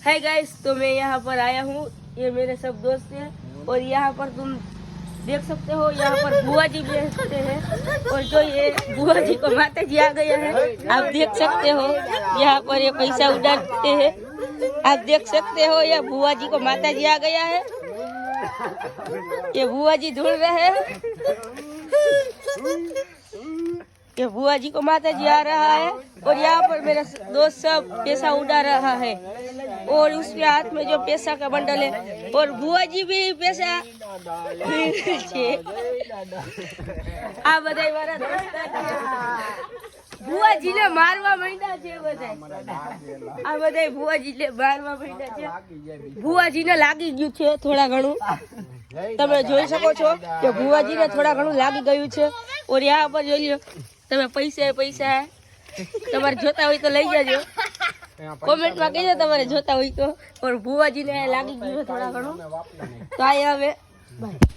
Hi guys, तो मैं यहाँ पर आया हूँ, ये मेरे सब दोस्त हैं और यहाँ पर तुम देख सकते हो, यहाँ पर बुआ जी बेचते हैं और जो ये बुआ जी को माता जी आ गया है, आप देख सकते हो यहाँ पर ये पैसा उड़ाते हैं। आप देख सकते हो ये बुआ जी को माता जी आ गया है, ये बुआ जी ढूंढ रहे हैं, ये बुआ जी को माता जी आ रहा है और यहाँ पर मेरा दोस्त सब पैसा उड़ा रहा है और उसके हाथ में जो पैसा का बंडल है और बुआ जी भी पैसा आ बधाई वाला दोस्त बुआ जी ने मारवा માંડ્યા છે બધાય આ બધાય बुआ जी ने मारवा માંડ્યા છે बुआ जी ने લાગી ગયું છે થોડા ઘણું તમે જોઈ શકો છો કે बुआ जी ने થોડા ઘણું લાગી ગયું છે और यहाँ पर જોઈ લો તમે પૈસા તમારે જોતા હોય તો લઈ જાજો કોમેન્ટ માં કહેજો તમારે જોતા હોય તો और बुआ जी ने લાગી ગયું થોડા ઘણું તો આ હવે બાય।